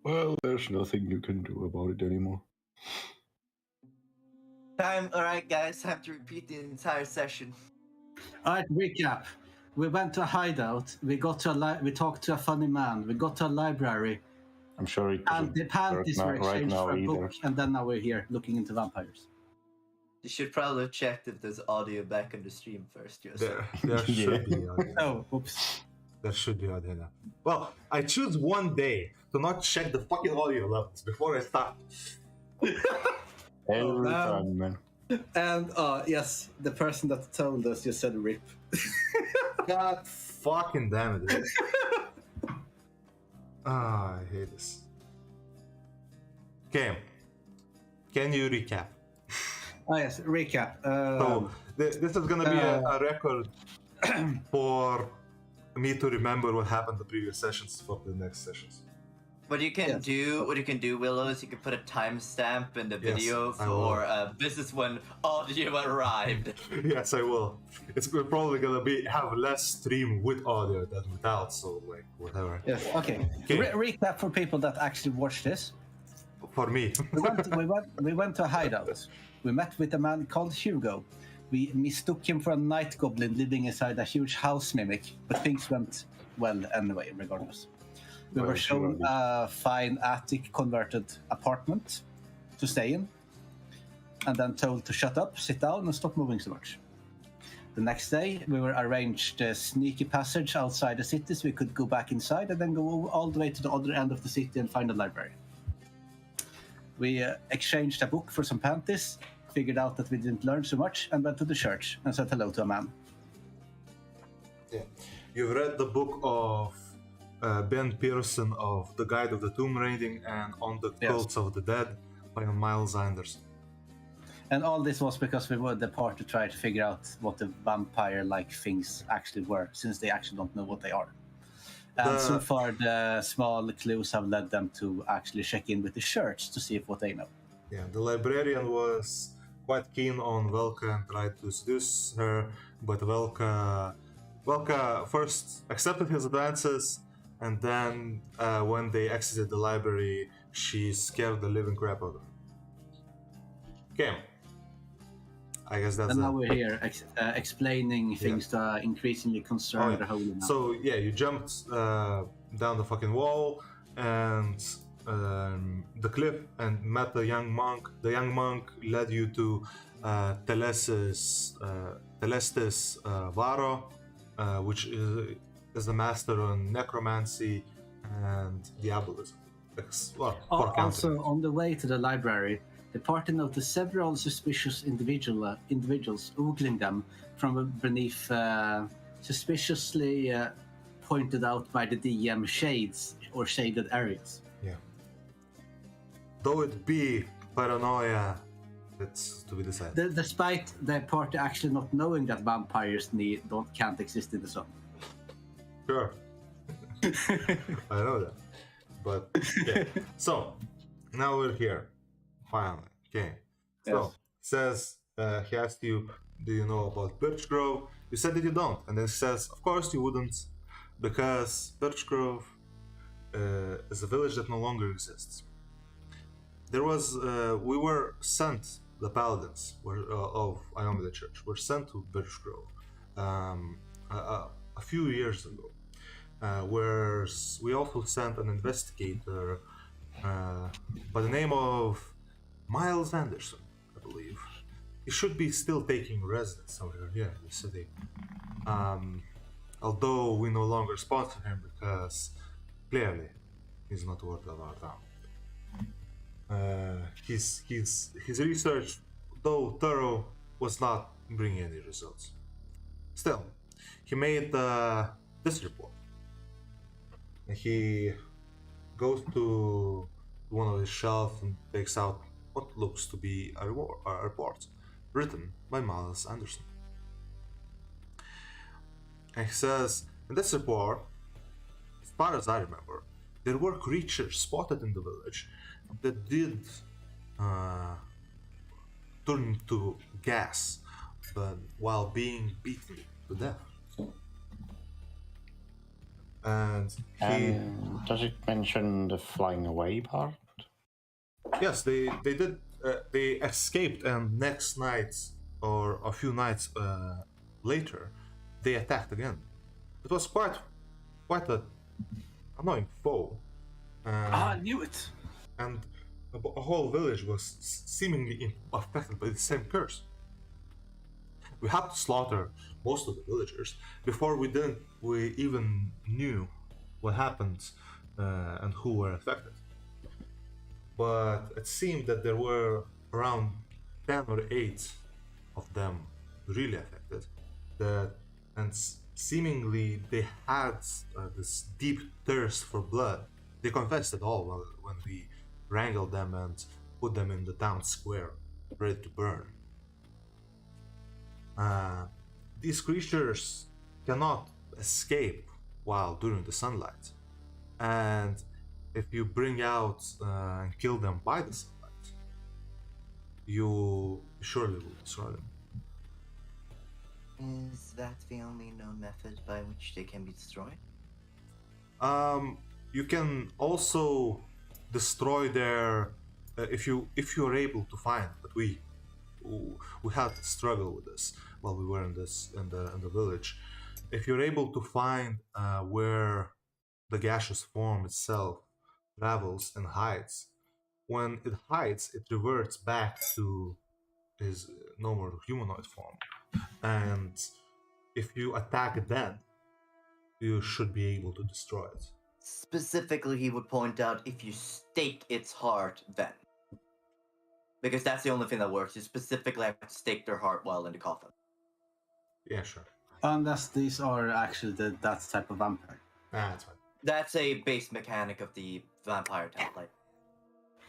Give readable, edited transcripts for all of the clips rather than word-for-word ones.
Well, there's nothing you can do about it anymore. Alright, guys, time to repeat the entire session. All right, recap. We went to a hideout. We got to we talked to a funny man. We got to a library. I'm sure it And the doesn't panties work were right exchanged now for a either. book, and then now we're here looking into vampires. You should probably have checked if there's audio back on the stream first, Jouzah. There Yeah. should be audio. Oh, oops. There should be audio now. Well, I choose one day to not check the fucking audio levels before I start. Every time, man. And yes, the person that told us just said rip. God fucking damn it. Dude. I hate this. Okay. Can you recap? Oh yes, recap. So, this is gonna be a record for me to remember what happened the previous sessions for the next sessions. What you can do, Wilou, is you can put a timestamp in the video I will. for this is when audio arrived. Yes, I will. It's probably gonna have less stream with audio than without, so like whatever. Yes. Okay. Recap for people that actually watched this. For me. We went to a hideout. We met with a man called Hugo. We mistook him for a night goblin living inside a huge house mimic, but things went well anyway, regardless. We were shown a fine attic converted apartment to stay in, and then told to shut up, sit down, and stop moving so much. The next day, we were arranged a sneaky passage outside the city so we could go back inside and then go all the way to the other end of the city and find a library. We exchanged a book for some panties, figured out that we didn't learn so much, and went to the church and said hello to a man. Yeah. You've read the book of Ben Pearson of The Guide of the Tomb Raiding and On the Cults of the Dead by Miles Anderson. And all this was because we were the part to try to figure out what the vampire-like things actually were, since they actually don't know what they are. And so far, the small clues have led them to actually check in with the church to see if what they know. Yeah, the librarian was quite keen on Velka and tried to seduce her, but Velka first accepted his advances, and then when they exited the library, she scared the living crap out of him. Okay. I guess that's. And now we're here explaining things to increasingly concerned holy man. So yeah, you jumped down the fucking wall and the cliff and met the young monk. The young monk led you to Telestes Varo, which is the master on necromancy and diabolism. Also, on the way to the library, the party noticed several suspicious individuals ogling them from beneath suspiciously pointed out by the DM shades or shaded areas. Yeah. Though it be paranoia, it's to be decided. Despite the party actually not knowing that vampires can't exist in the sun. Sure. I know that. But yeah. So now we're here. Finally. Okay. So says he asked you, do you know about Birchgrove? You said that you don't. And then he says, of course you wouldn't, because Birchgrove is a village that no longer exists. There was we were sent, the paladins of Iomida Church were sent to Birchgrove a few years ago, where we also sent an investigator by the name of Miles Anderson, I believe. He should be still taking residence over here in the city. Although we no longer sponsor him because clearly he's not worth of our time. His research, though thorough, was not bringing any results. Still, he made this report. He goes to one of his shelves and takes out what looks to be a report written by Miles Anderson. And he says, in this report, as far as I remember, there were creatures spotted in the village that did turn to gas, but while being beaten to death. and he Does it mention the flying away part? yes, they did. They escaped, and next night or a few nights later, they attacked again. It was quite a annoying foe. I knew it. And a whole village was seemingly affected by the same curse. We had to slaughter most of the villagers before we even knew what happened and who were affected. But it seemed that there were around 10 or 8 of them really affected. And seemingly they had this deep thirst for blood. They confessed it all when we wrangled them and put them in the town square, ready to burn. These creatures cannot escape while during the sunlight, and if you bring out and kill them by the sunlight, you surely will destroy them. Is that the only known method by which they can be destroyed? You can also destroy their if you are able to find. But we had to struggle with this while we were in the village. If you're able to find where the gaseous form itself travels and hides, when it hides, it reverts back to his normal humanoid form. And if you attack it then, you should be able to destroy it. Specifically, he would point out if you stake its heart then. Because that's the only thing that works. You specifically have to stake their heart while in the coffin. Yeah, sure. Unless these are actually that type of vampire. That's fine. That's a base mechanic of the vampire template.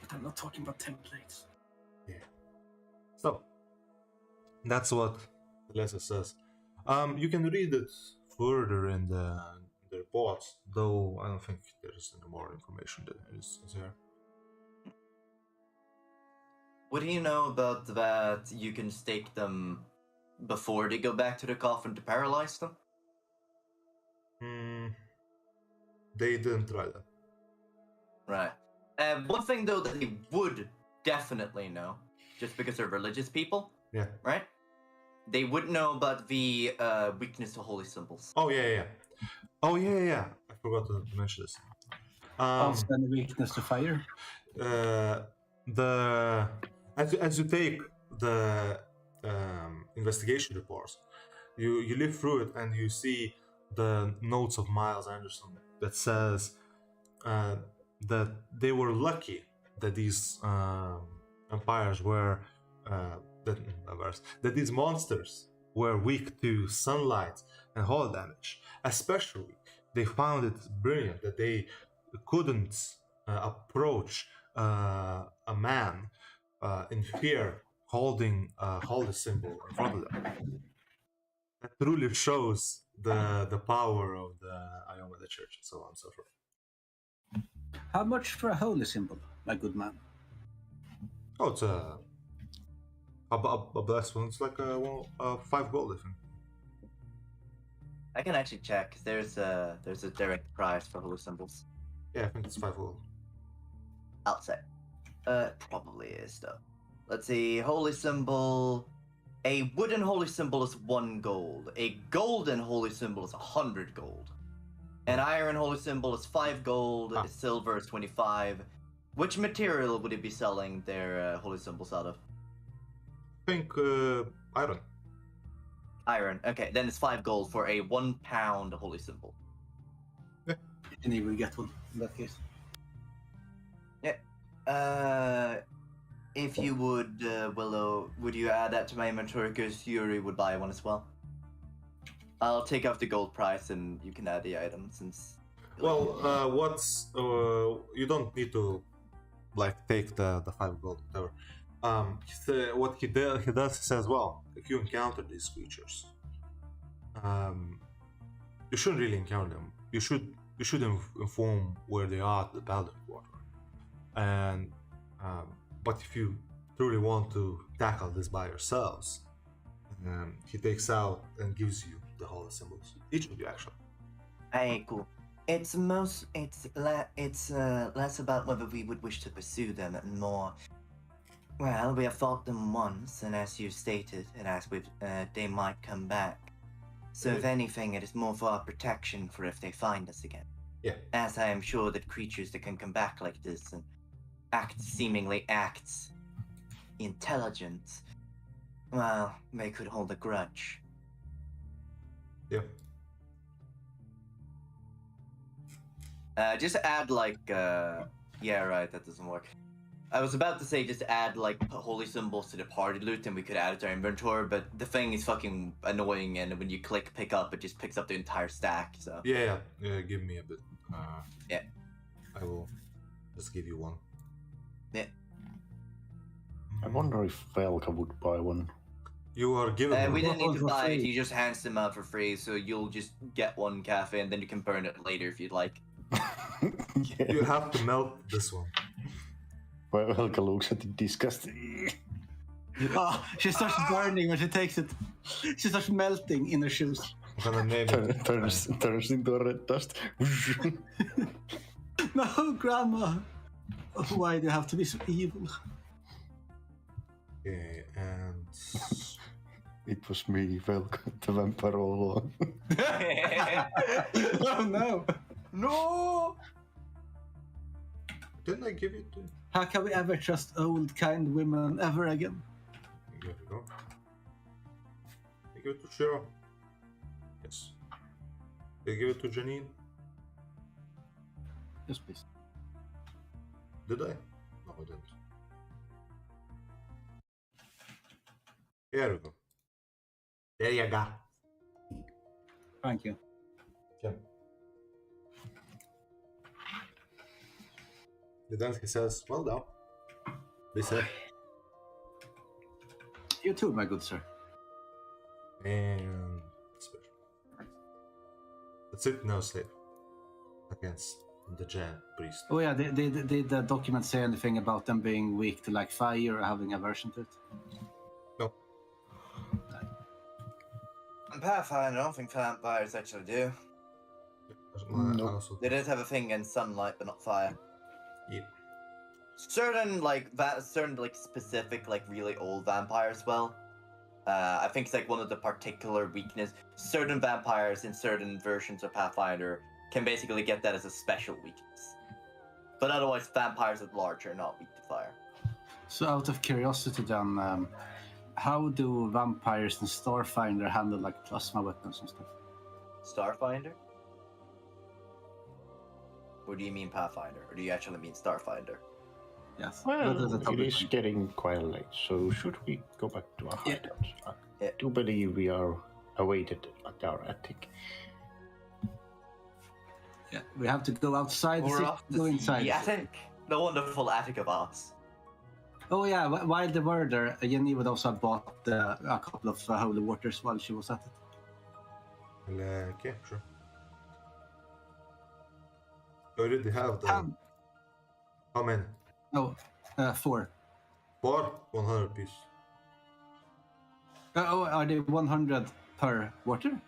But I'm not talking about templates. Yeah. So, that's what the letter says. You can read it further in the report, though I don't think there is any more information that is here. What do you know about that you can stake them before they go back to the coffin to paralyze them? They didn't try that. Right. One thing, though, that they would definitely know, just because they're religious people, Yeah. right? They would know about the weakness to holy symbols. Oh, yeah. Oh, yeah. I forgot to mention this. Also, any weakness to fire? As you take the investigation reports, you live through it and you see the notes of Miles Anderson that says that they were lucky that these vampires were that these monsters were weak to sunlight and hull damage. Especially, they found it brilliant that they couldn't approach a man in fear holding a holy symbol in front of them. That truly shows the power of the Iomada Church and so on and so forth. How much for a holy symbol, my good man? Oh, it's a blessed one. It's like 5 gold, I think. I can actually check. There's a direct price for holy symbols. Yeah, I think it's 5 gold. I'll say. Probably is though. Let's see. Holy symbol. A wooden holy symbol is 1 gold. A golden holy symbol is 100 gold. An iron holy symbol is 5 gold. Silver is 25. Which material would it be selling their holy symbols out of? I think iron. Iron. Okay, then it's 5 gold for a 1 pound holy symbol. You can even get one in that case. Yeah. If you would, Willow, would you add that to my inventory? Because Yuri would buy one as well. I'll take off the gold price and you can add the item since. Well, you don't need to take the 5 gold, whatever. What he does says, well, if you encounter these creatures, you shouldn't really encounter them. You should inform where they are at the Baldur's Water. And but if you truly want to tackle this by yourselves, he takes out and gives you the holy symbols. Each of you, actually. Hey, cool. It's less about whether we would wish to pursue them and more. Well, we have fought them once, and as you stated, and as they might come back. So if anything, it is more for our protection for if they find us again. Yeah. As I am sure that creatures that can come back like this and seemingly act intelligent, well, they could hold a grudge. Yeah. Just add yeah, right, that doesn't work. I was about to say just add holy symbols to the party loot and we could add it to our inventory, but the thing is fucking annoying, and when you click pick up, it just picks up the entire stack. So Yeah. Give me a bit. Yeah. I will just give you one. Yeah. I wonder if Velka would buy one. You are given. We one. didn't need to For buy it. free. He just hands them out for free, so you'll just get one cafe and then you can burn it later if you'd like. Yeah. You have to melt this one. Well, Velka looks at it disgusting. Oh, she starts burning when she takes it. She starts melting in her shoes. I'm gonna name it. Turns into a red dust. No, Grandma. Why do you have to be so evil? Okay, and It was me, Velka, the vampire all along. Oh no! No! didn't I give it to? How can we ever trust old, kind women ever again? Here we go. I give it to Shiro. Yes. I give it to Janine. Yes, please. Did I? No, I didn't. Here we go. There you go. Thank you. Okay. Then he says, well done. Be safe. You too, my good sir. And special. That's it, now safe. Against the giant priest. Oh yeah, did the document say anything about them being weak to fire or having aversion to it? No. And Pathfinder, I don't think vampires actually do. No. They did have a thing against sunlight, but not fire. Yeah. Certain specific really old vampires. Well, I think it's one of the particular weakness. Certain vampires in certain versions of Pathfinder can basically get that as a special weakness. But otherwise, vampires at large are not weak to fire. So out of curiosity then, how do vampires in Starfinder handle plasma weapons and stuff? Starfinder? Or do you mean Pathfinder? Or do you actually mean Starfinder? Yes. Well, That is a it topic. is getting quite late, so should we go back to our Yeah. hideout? I Yeah. do believe we are awaited at our attic. Yeah, we have to go outside the We're city, off to go see inside. the attic. The wonderful attic of ours. Oh yeah, while they were there, Jenny would also have bought a couple of holy waters while she was at it. Okay, sure. You already have the. How many? No, 4. 4? 100 piece. Oh, are they 100 per water?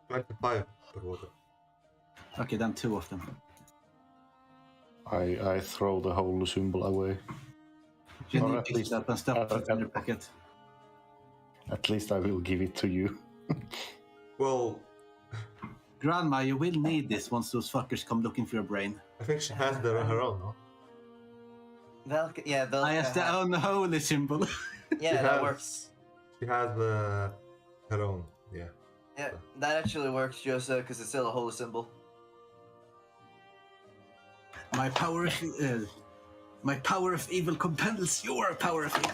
25 per water. Okay, then 2 of them. I throw the whole symbol away. Jenny at picks least- it up and stuffs it in her pocket. At least I will give it to you. Well, Grandma, you will need this once those fuckers come looking for your brain. I think she has her own, no? Velka, yeah, Velka. I have the unholy symbol. Yeah, She that has- works. She has her own, yeah. Yeah, that actually works, Jouzah, because it's still a holy symbol. My power of evil compels your power of evil.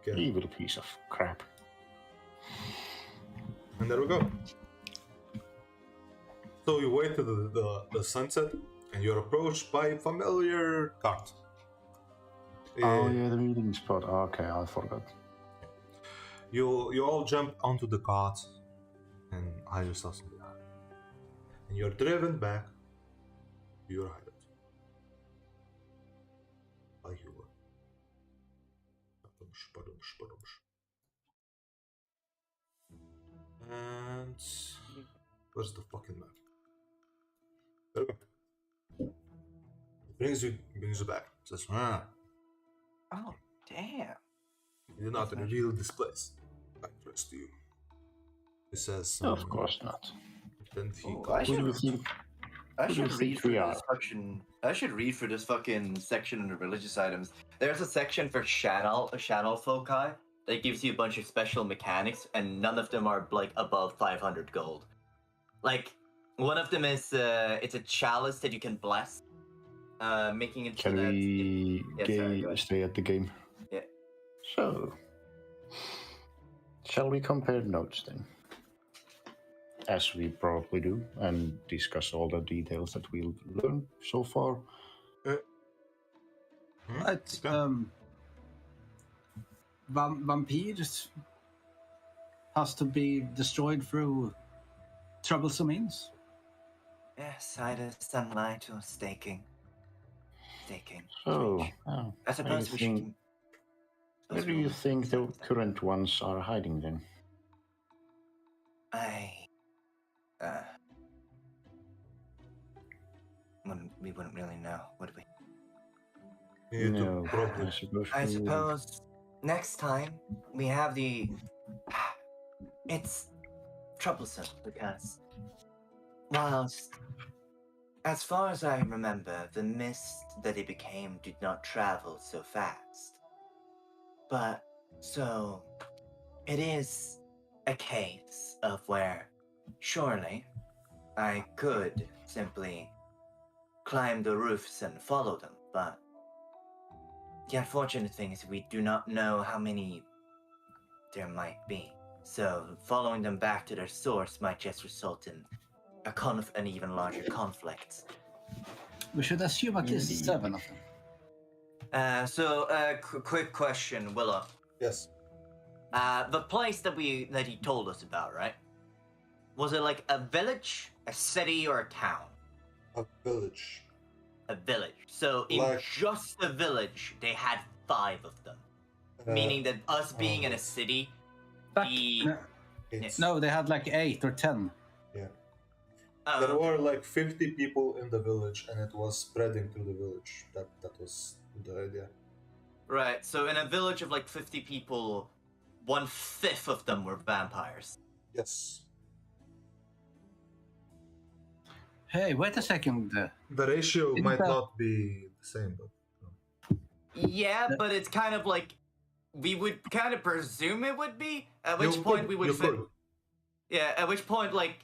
Okay. Evil piece of crap. And there we go. So you wait till the sunset, and you're approached by a familiar cart. Oh yeah, the meeting spot. Okay, I forgot. You all jump onto the cart and hide yourselves in the yard. And you're driven back to your hideout. By Wilou. And where's the fucking map? brings you back. Says, Oh, damn. you do not reveal this place. I trust you. He says, Of course not. Then he Ooh, calls Who do you. you think? I Who do you should think read for we this are? fucking. I should read for this fucking section under religious items. There's a section for channel foci that gives you a bunch of special mechanics, and none of them are like above 500 gold. Like one of them is it's a chalice that you can bless, making it so Can that we sorry, go ahead. stay at the game? Yeah. So, shall we compare notes then? As we probably do, and discuss all the details that we've learned so far. Right. Okay. Vampires has to be destroyed through troublesome means. Yes, either sunlight or staking. So, Strange. I suppose we should. where do you think the current ones are hiding then? We wouldn't really know, would we? You need to No, probably. I I suppose next time we have the. It's troublesome because, whilst, as far as I remember, the mist that it became did not travel so fast. But, so, it is a case of where, surely, I could simply climb the roofs and follow them, but the unfortunate thing is we do not know how many there might be. So following them back to their source might just result in an even larger conflict. We should assume at least 7 of them. Quick question, Willow. Yes. The place that he told us about, right? Was it like a village, a city, or a town? A village. A village. So in just the village, they had 5 of them. Meaning that us being in a city, No, they had like 8 or 10. Yeah. There were like 50 people in the village, and it was spreading through the village. That was the idea. Right. So in a village of like 50 people, 1/5 of them were vampires. Yes. Hey, wait a second. The ratio might not be the same, but Yeah, but it's kind of like we would kind of presume it would be. At which point we would. Yeah. At which point, like,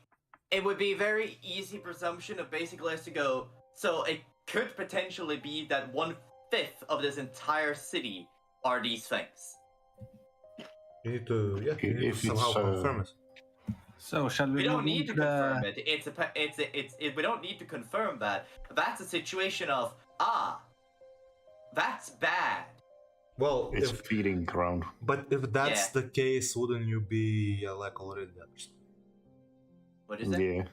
it would be a very easy presumption of basically us to go. So it could potentially be that 1/5 of this entire city are these things. You need to somehow confirm it. So shall we? We don't need to confirm it. We don't need to confirm that. That's a situation of that's bad. Well, it's a feeding ground. But if that's the case, wouldn't you be like already dead? What is it? Yeah.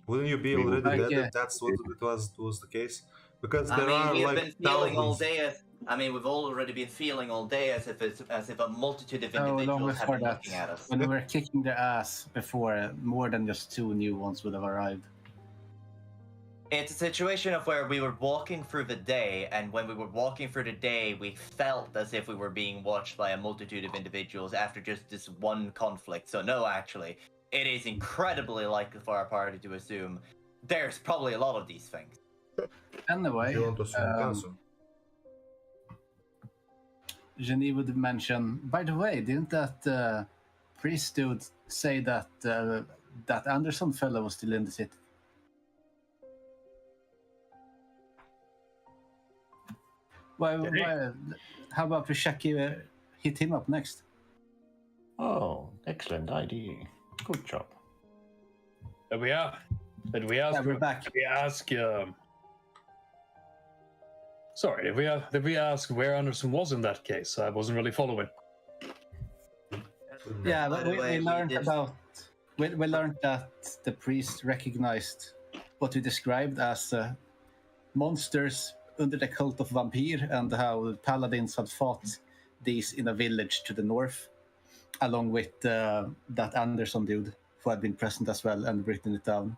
Wouldn't you be already dead if that's what it was the case? Because there are we've like been feeling all thousands. day. We've already been feeling all day as if a multitude of long individuals have before been that, looking at us. when we were kicking their ass before, more than just 2 new ones would have arrived. It's a situation of where we were walking through the day, and when we were walking through the day, we felt as if we were being watched by a multitude of individuals after just this one conflict. So no, actually, it is incredibly likely for our party to assume there's probably a lot of these things. Anyway, You want to assume cancer? Jenny would mention, by the way, didn't that priest dude say that that Anderson fellow was still in the city? How about we hit him up next? Oh, excellent idea. Good job. Did we ask? We're back. Did we ask? Sorry, did we ask where Anderson was in that case? I wasn't really following. Yeah, but we learned that the priest recognized what we described as monsters under the cult of Vampire, and how paladins had fought these in a village to the north, along with that Anderson dude who had been present as well and written it down.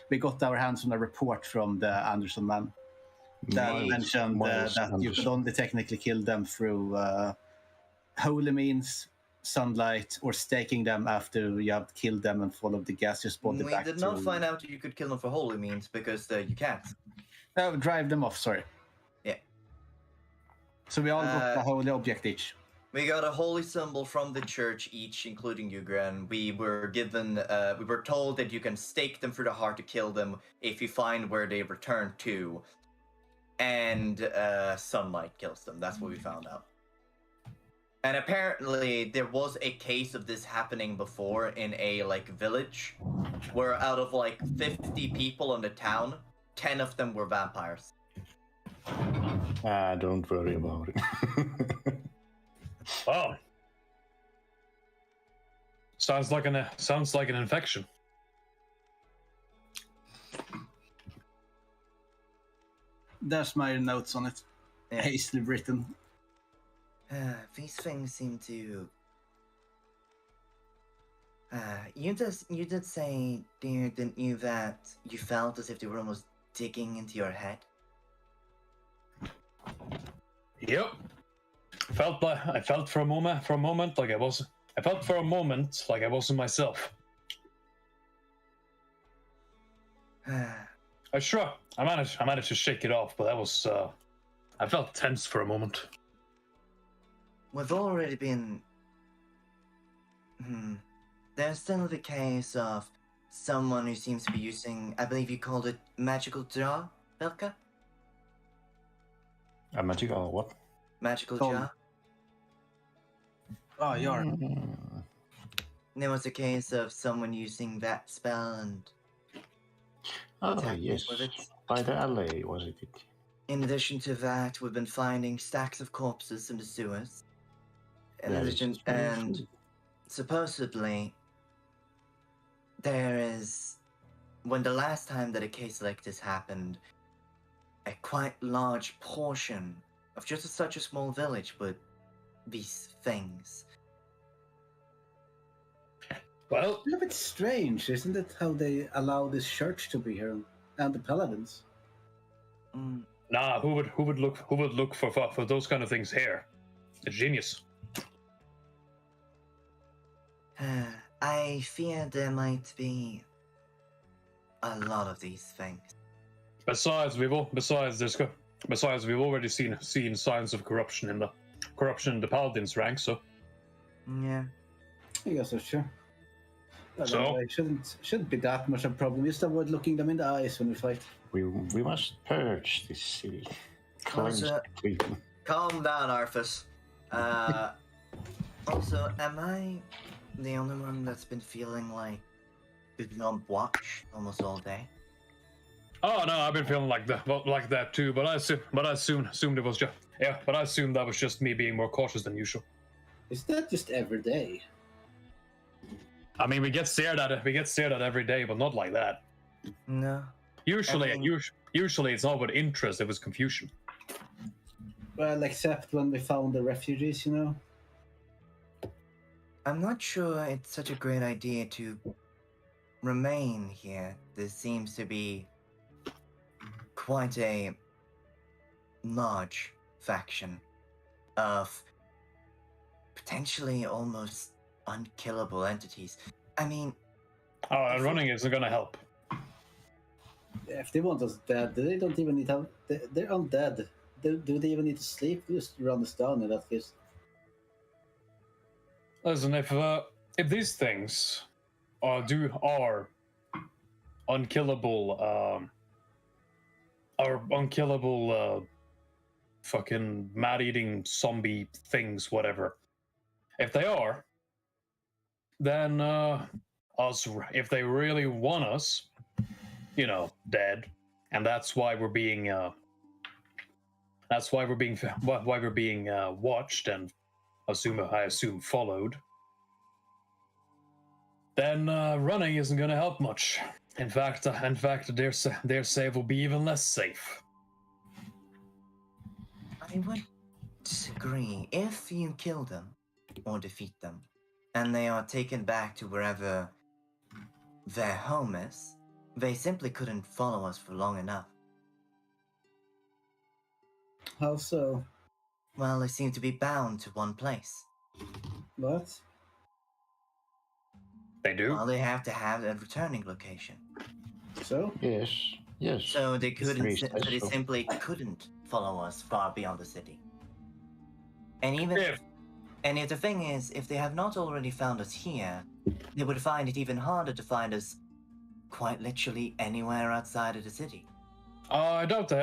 We got our hands on a report from the Anderson man. that Miles- mentioned Miles that you could Anderson. only technically kill them through holy means, sunlight, or staking them after you have killed them and followed the gaseous body We back did to... not find out you could kill them for holy means because you can't. Oh, drive them off, sorry. Yeah. So we all got a holy object each. We got a holy symbol from the church each, including you, Gren. We were given, we were told that you can stake them through the heart to kill them if you find where they return to. And sunlight kills them. That's what we found out. And apparently there was a case of this happening before in a village, where out of 50 people in the town, 10 of them were vampires. Don't worry about it. Oh. Sounds like an infection. There's my notes on it. Yeah. Hastily written. These things seem to... you did say, dear, didn't you, that you felt as if they were almost digging into your head? Yep. I felt for a moment like I wasn't myself. I managed to shake it off, but that was I felt tense for a moment. We've already been... There's still the case of someone who seems to be using, I believe you called it magical draw, Belka? A magical what? Magical Oh. draw? Oh, you're... There was a case of someone using that spell and... Oh, Attack yes. with it. By the alley, was it? In addition to that, we've been finding stacks of corpses in the sewers. In That is addition, very and true. supposedly, there is... When the last time that a case like this happened, a quite large portion of just such a small village, but these things. Well, A bit strange, isn't it, how they allow this church to be here and the paladins? nah, who would look for those kind of things here? A genius. I fear there might be a lot of these things. Besides, we've already seen signs of corruption in the paladins ranks. So Yeah. I guess that's true. Well, So? anyway, shouldn't be that much of a problem. Just avoid looking them in the eyes when we fight. We must purge this city. Cleanse Also- the people. Calm down, Arthas. Also, am I the only one that's been feeling like we've been on watch almost all day? oh no, I've been feeling like that too. But I assumed it was just But I assumed that was just me being more cautious than usual. Is that just every day? I mean, we get stared at every day, but not like that. No. Usually, I mean- usually it's not with interest; it was confusion. Well, except when we found the refugees, you know? I'm not sure it's such a great idea to remain here. There seems to be quite a large faction of potentially almost unkillable entities. I mean, Oh, and running isn't gonna help. If they want us dead, they don't even need help. They're undead. Do they even need to sleep? Just run us down in that case. Listen, if these things are unkillable, fucking mad-eating zombie things, whatever. If they are, then if they really want us, dead, and that's why we're being watched and I assume followed, then running isn't going to help much. In fact, their save will be even less safe. I would disagree. If you kill them or defeat them, and they are taken back to wherever their home is, they simply couldn't follow us for long enough. How so? Well, they seem to be bound to one place. What? They do. Well, they have to have a returning location. So? Yes, yes. So they couldn't. Priest So they says so. simply couldn't follow us far beyond the city. And even If if the thing is, if they have not already found us here, they would find it even harder to find us, quite literally anywhere outside of the city. I doubt they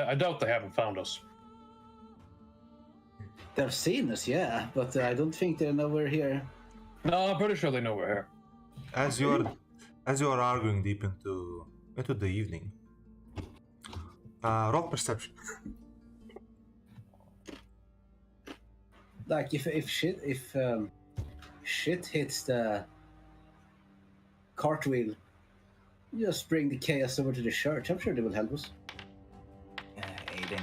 haven't found us. They've seen us, yeah, but I don't think they're nowhere here. No, I'm pretty sure they know we're here. As you are arguing deep into the evening, roll perception. Like if shit hits the cartwheel, just bring the chaos over to the church. I'm sure they will help us. Aiden.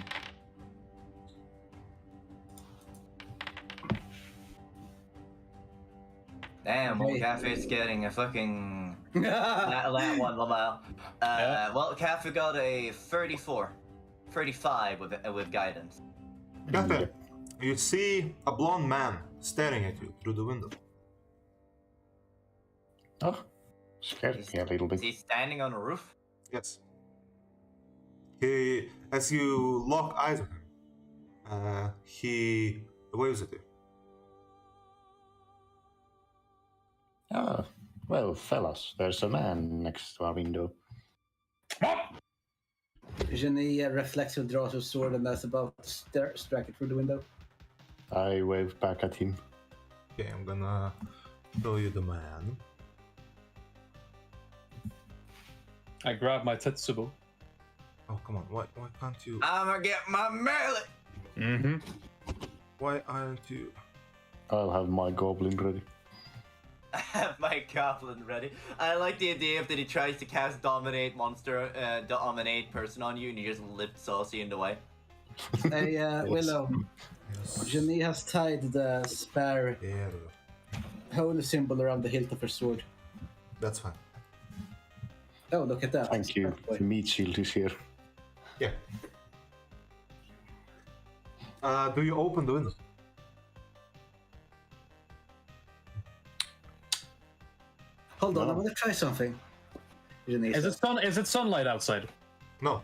Damn, well, Hey. Cafe's getting a fucking that one, Lamau. Yeah. Well, Cafe got a 35 with guidance. Kafe, you see a blonde man staring at you through the window. Oh, scared me a little Is bit. he standing on a roof? Yes. He, as you lock eyes with him, he waves at you. Ah, well, fellas, there's a man next to our window. Jenny reflects and draws her sword and that's about to strike it through the window. I wave back at him. Okay, I'm gonna show you the man. I grab my Tetsubo. Oh, come on. Why can't you? I'ma get my melee. Mm-hmm. Why aren't you? I'll have my goblin ready. I have my goblin ready. I like the idea of that he tries to cast dominate person on you and you just lift saucy in the way. Hey, Willow, Yes. Jenny has tied the spare There. holy symbol around the hilt of her sword. That's fine. Oh, look at that. Thank you. Boy. The meat shield is here. Yeah. Do you open the window? Hold on, No. I want to try something. Jenny Is says. it sunlight outside? No.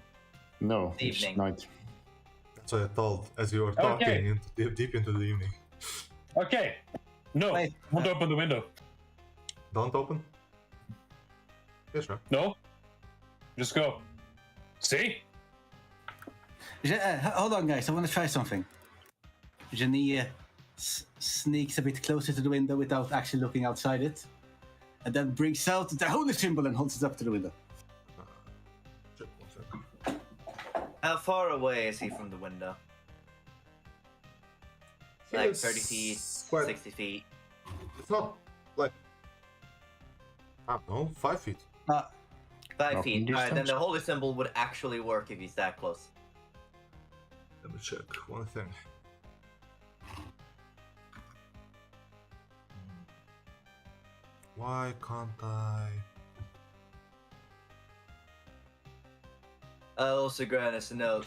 No, it's Evening. night. That's what I told as you were talking Okay. deep into the evening. Okay. No. Wait. Won't open the window. Don't open? Yes, sir. No. Just go. See? Hold on, guys. I want to try something. Jenny sneaks a bit closer to the window without actually looking outside it, and then brings out the holy symbol and holds it up to the window. Check 1 second. How far away is he from the window? He Like is 30 feet, quite- 60 feet. It's not like, I don't know, 5 feet. 5 Knocking feet. Alright, then distance. the holy symbol would actually work if he's that close. Let me check one thing. Why can't I? Also, Gren, as a note,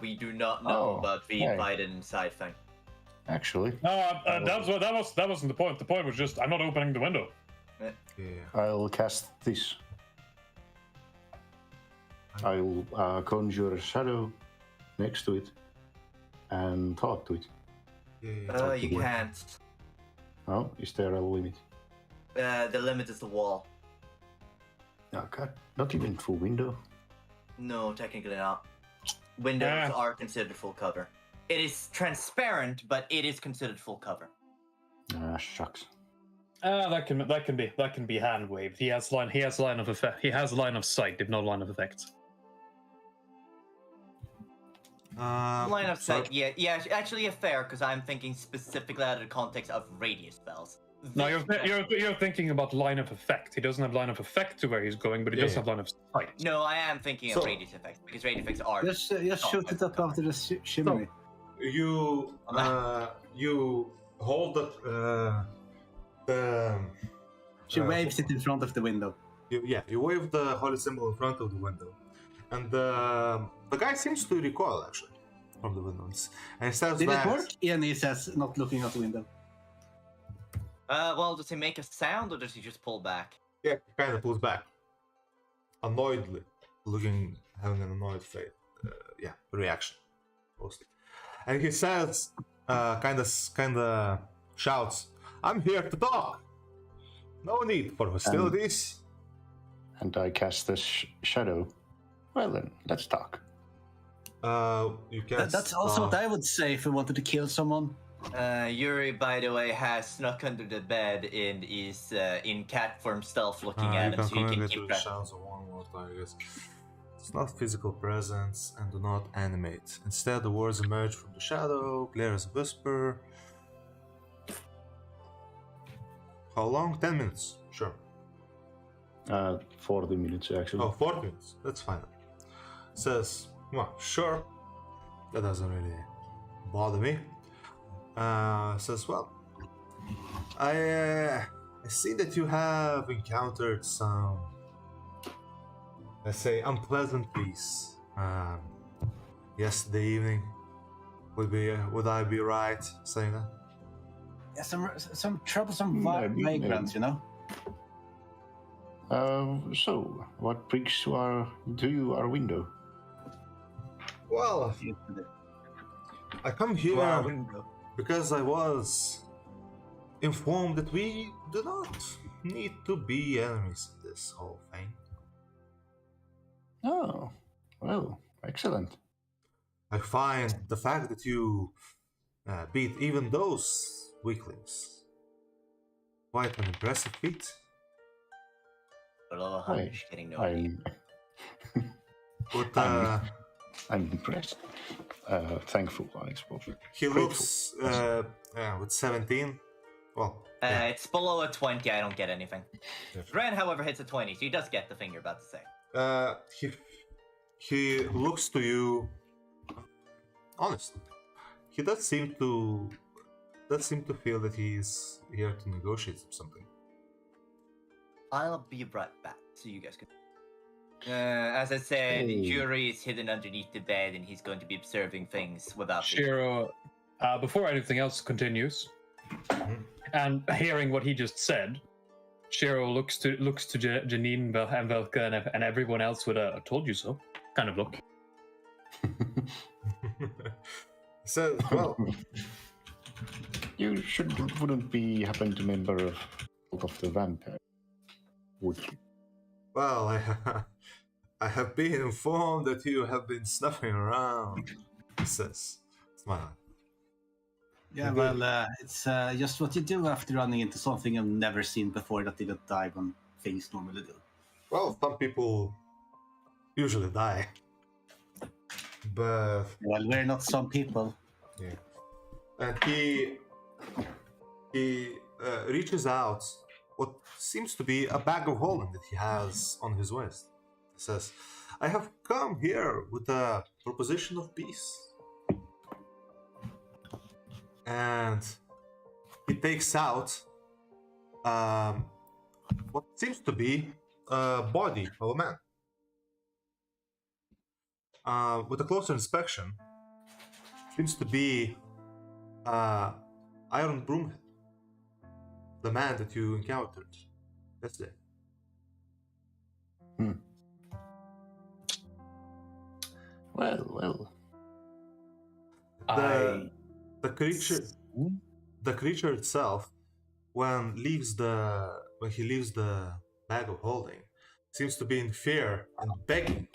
we do not know Oh, about the hey. invited inside thing. Actually, No, that wasn't the point. The point was just I'm not opening the window. Yeah. I'll cast this. I'll conjure a shadow next to it and talk to it. Yeah. You can't. Oh, is there a limit? The limit is the wall. Okay, not even through window. No, technically not. Windows Ah. are considered full cover. It is transparent, but it is considered full cover. Ah, shucks. That can be hand waved. He has line of effect. He has line of sight, if not line of effect. Line of so- sight, yeah, actually, fair, because I'm thinking specifically out of the context of radius spells. No, you're thinking about line of effect. He doesn't have line of effect to where he's going, but he does Yeah. have line of sight. No, I am thinking of So- radius effects, because radius effects are... Just shoot it up after the chimney. You hold the She waves it in front of the window. you wave the holy symbol in front of the window, and the guy seems to recoil actually. from the windows. And he steps Did back. it work? Ian, he says, not looking out the window. Well, does he make a sound or does he just pull back? Yeah, he kind of pulls back. Annoyedly. Having an annoyed face. Reaction. Mostly. And he says, kind of shouts, "I'm here to talk. No need for hostilities." And I cast this shadow. Well then, let's talk. You can. That's also what I would say if we wanted to kill someone. Yuri, by the way, has snuck under the bed and is in cat form stealth looking at him, so you can keep track. Sounds of one more time, I guess. It's not physical presence and do not animate. Instead, the words emerge from the shadow, clear as a whisper. How long? 10 minutes. Sure. 40 minutes actually. Oh, 40 minutes. That's fine. Says, well, sure. That doesn't really bother me. Says, well, I see that you have encountered some, let's say, unpleasant beasts yesterday evening. Would I be right saying that? Yeah, some troublesome Maybe. migrants, you know? So, what brings to our window? Well, I come here Window. because I was informed that we do not need to be enemies in this whole thing. Oh, well, excellent. I find the fact that you beat even those weaklings quite an impressive feat. But all Hunter's getting no idea. But I'm impressed. Thankful, I suppose. he looks with 17. Well, yeah. It's below a 20, I don't get anything. Yeah. Gren, however, hits a 20, so he does get the thing you're about to say. He looks to you. Honestly, he does seem to feel that he's here to negotiate something. I'll be right back, so you guys can... as I said, Hey. Yuri is hidden underneath the bed, and he's going to be observing things without... Shiro, before anything else continues, and hearing what he just said, Shiro looks to Janine and Velka and everyone else with a "told you so" kind of look. So, well, You wouldn't be happen to member of the vampire, would you? well, I have been informed that you have been snuffing around. He says, smiling. Yeah, well, it's just what you do after running into something you've never seen before that didn't die when things normally do. Well, some people usually die, but Well, we're not some people. yeah. And he reaches out what seems to be a bag of holding that he has on his waist. He says, "I have come here with a proposition of peace." And he takes out what seems to be a body of a man. With a closer inspection, seems to be Iron Broomhead, the man that you encountered yesterday. Well. The creature itself, when he leaves the bag of holding, seems to be in fear and begging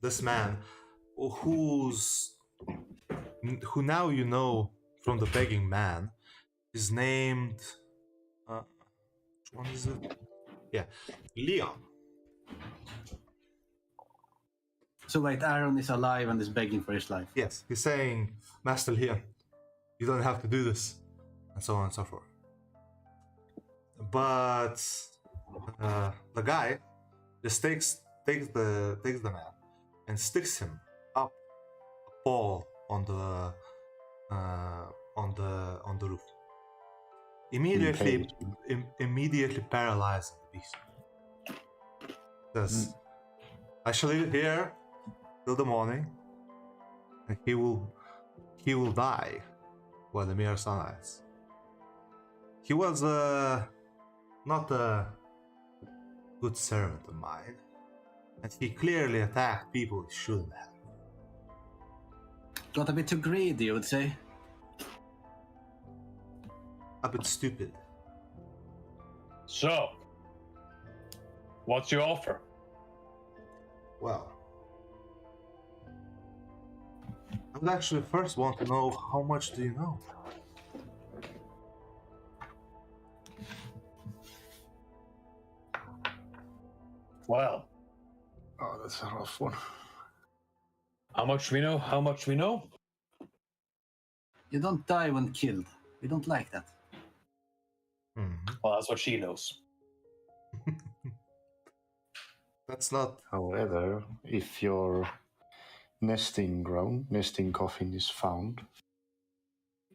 this man, who now you know from the begging man is named which one is it? Yeah, Leon. So wait, Aaron is alive and is begging for his life. Yes, he's saying, "Master Leon, you don't have to do this," and so on and so forth. But the guy just takes the man and sticks him up a pole on the roof. Immediately paralyzing the beast. Says, "I shall leave it here till the morning. and he will die by the mere sunrise. He was not a good servant of mine, and he clearly attacked people he shouldn't have. Got a bit too greedy, you would say. A bit stupid. So, what's your offer? Well, I would actually first want to know how much do you know? Well, Oh, that's a rough one. how much we know? How much we know? You don't die when killed. We don't like that. Well, that's what she knows. That's not. However, if your nesting coffin is found,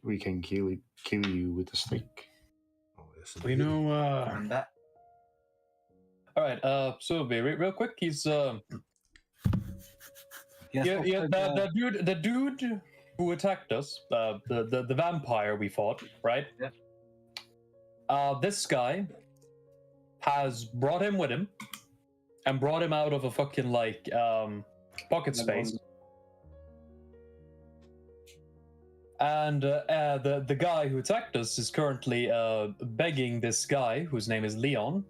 we can kill you with a stick. Oh, yes, We indeed. know. And that All right. Sylvi, real quick. He's Yes, yeah. The dude who attacked us, the vampire we fought, right? Yeah. This guy has brought him with him, and brought him out of a fucking pocket space. And the guy who attacked us is currently begging this guy, whose name is Leon,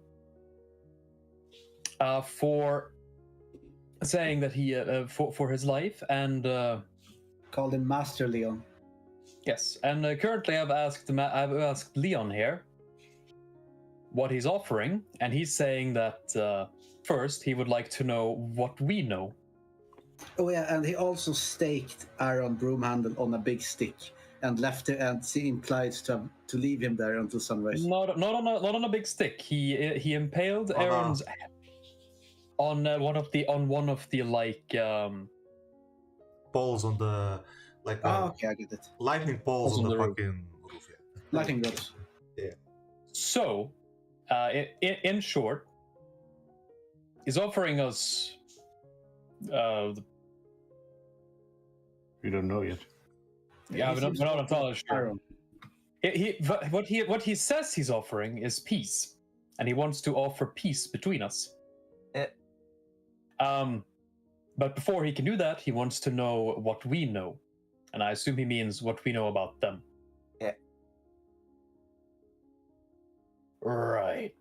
for saying that he for his life, and called him Master Leon. yes, and currently I've asked Leon here what he's offering, and he's saying that first he would like to know what we know. Oh yeah, and he also staked Aaron Broomhandle on a big stick and left it, and he implied to leave him there until sunrise. Not on a big stick. He impaled Oh, no. Aaron's on one of the Poles on the Okay, I get it. lightning poles Poles on on the the roof. fucking roof. Yeah. Lightning rods. So, in short, he's offering us. We don't know yet. Yeah, we're not entirely sure. Aaron. What he says he's offering is peace, and he wants to offer peace between us. But before he can do that, he wants to know what we know, and I assume he means what we know about them. Yeah. Right.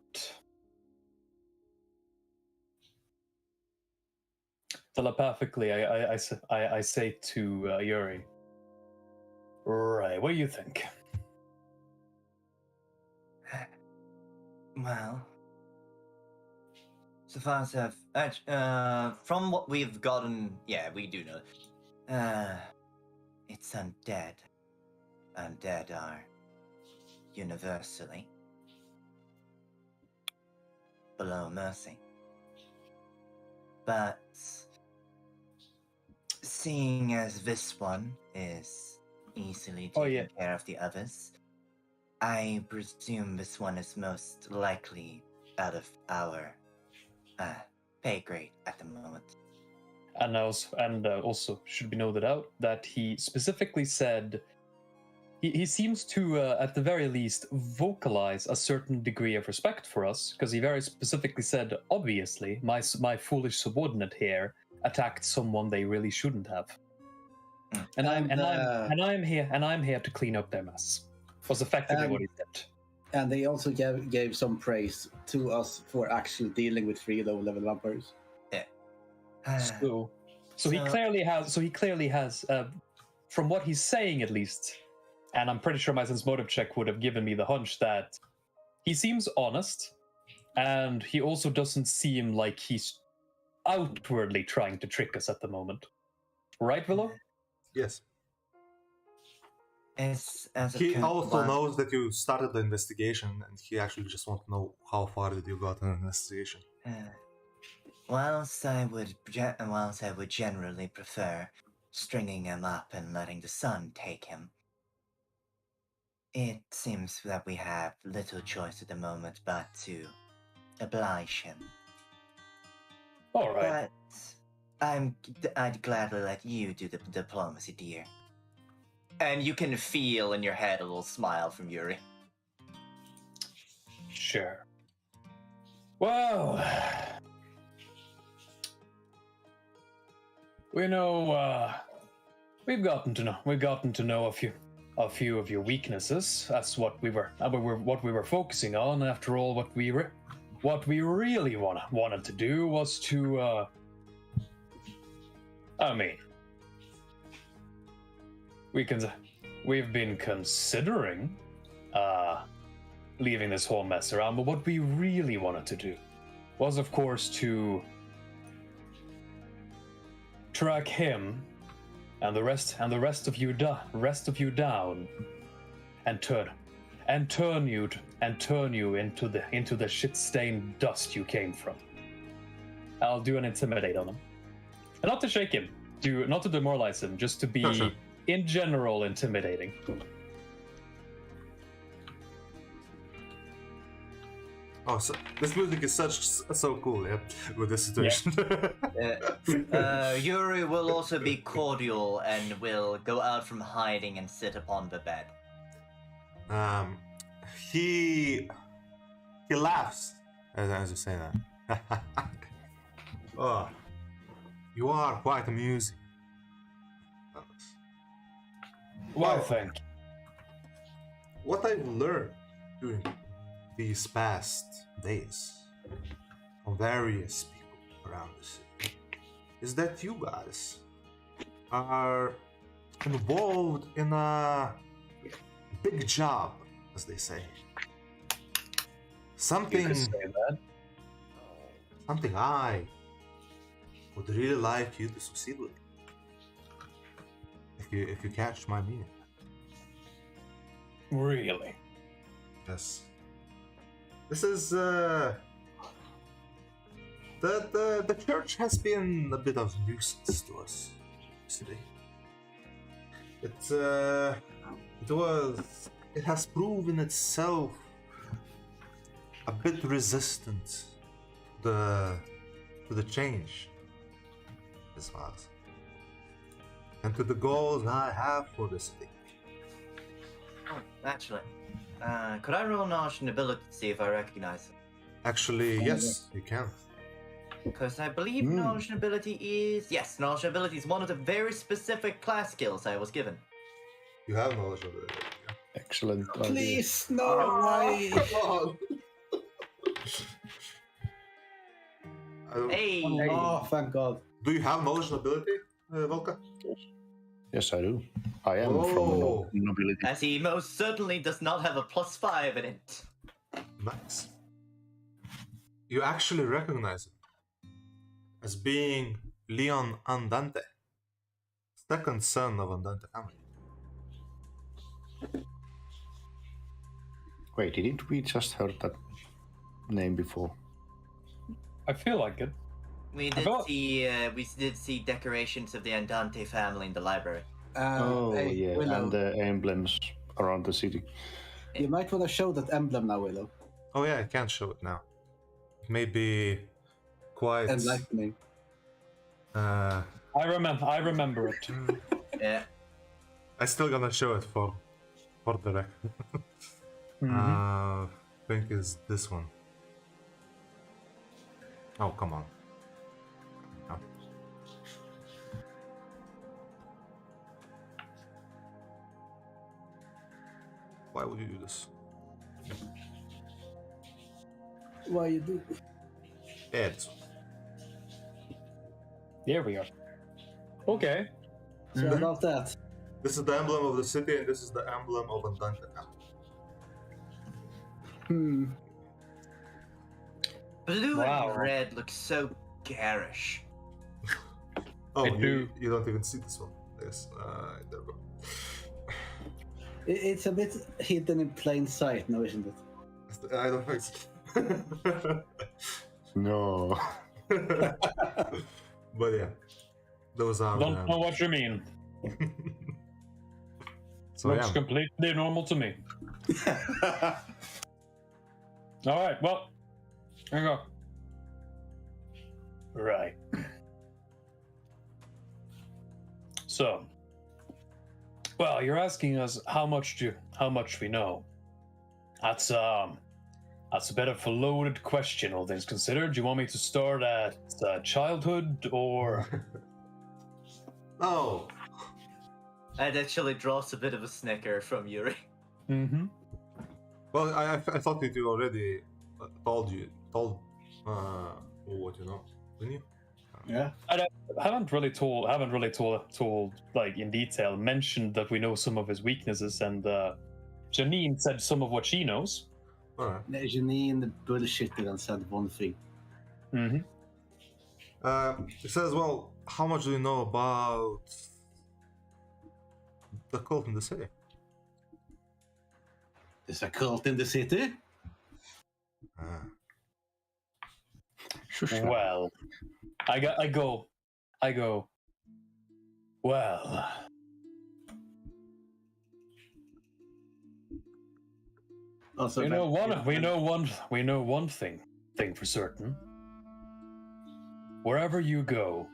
Telepathically, I say to Yuri. Right. What do you think? Well, so far as from what we've gotten, yeah, we do know. It's undead. Undead are universally below mercy. But seeing as this one is easily taking care of the others, I presume this one is most likely out of our pay grade at the moment. And also should be noted out that he specifically said he seems to, at the very least, vocalize a certain degree of respect for us, because he very specifically said, obviously, my foolish subordinate here attacked someone they really shouldn't have, and I'm here to clean up their mess. Was effectively what he said. And they also gave some praise to us for actually dealing with 3 low-level vampires. So he clearly has, from what he's saying at least, and I'm pretty sure my sense motive check would have given me the hunch that he seems honest, and he also doesn't seem like he's outwardly trying to trick us at the moment. Right, Wilou? Yes. As He also knows that you started the investigation, and he actually just wants to know how far did you got in the investigation. Whilst I would generally prefer stringing him up and letting the sun take him, it seems that we have little choice at the moment but to oblige him. All right. But I'd gladly let you do the diplomacy, dear. And you can feel in your head a little smile from Yuri. Sure. Well, we know we've gotten to know a few of your weaknesses. That's what we were focusing on. After all, what we really wanted to do was to we've been considering leaving this whole mess around, but what we really wanted to do was, of course, to track him and the rest of you down and turn you into the shit-stained dust you came from. I'll do an intimidate on him, and not to shake him, not to demoralize him, just to be Sure. in general intimidating. Oh, so this music is so cool, yeah, with this situation. Yuri will also be cordial and will go out from hiding and sit upon the bed. He laughs as you say that. Oh, you are quite amusing. Well, thank you. What I've learned during these past days from various people around the city is that you guys are involved in a big job, as they say. You could say that. Something I would really like you to succeed with. If you catch my meaning. Really? Yes. This is the church has been a bit of a nuisance to us today. It has proven itself a bit resistant to the change as well as and to the goals I have for this thing. Oh, actually, could I roll knowledge and ability to see if I recognize it? Actually, yes, you can. Because I believe knowledge and ability is... Yes, knowledge and ability is one of the very specific class skills I was given. You have knowledge of it. Excellent. idea. Please, no way. Hey! Oh, thank God. Do you have knowledge and ability, Volka? Yes, I do. I am from Oh. nobility. As he most certainly does not have a +5 in it. Nice. You actually recognize him as being Leon Andante, second son of Andante family. Wait, didn't we just heard that name before? I feel like it. We did see decorations of the Andante family in the library. Hey, yeah, Willow, and the emblems around the city. you might want to show that emblem now, Willow. Oh yeah, I can't show it now. It may be quite. Enlightening. Uh, I remember it. Yeah. I still gonna show it for the record. I think it's this one. Oh come on. No. Why would you do this? Why you do? Yeah, this one. Here we are. Okay. So about that. This is the emblem of the city, and this is the emblem of Andante. Blue Wow. and red look so garish. Oh, I do. you don't even see this one. Yes, there we go. It's a bit hidden in plain sight now, isn't it? I don't think so. No. But yeah, those are. Don't know what you mean. So Looks yeah, completely normal to me. All right. Well, here we go. Right. So, well, you're asking us how much we know. That's a bit of a loaded question, all things considered. Do you want me to start at childhood or? Oh, That actually draws a bit of a snicker from Yuri. Mm-hmm. well, I thought that you already told what you know, didn't you? Yeah. I haven't really told like in detail. Mentioned that we know some of his weaknesses, and Janine said some of what she knows. All right. Janine bullshitted and said one thing. Mm-hmm. It says, well, how much do you know about the cult in the city? There's a cult in the city? Shush. Well, I go. Well, Also, we know one thing for certain. Wherever you go,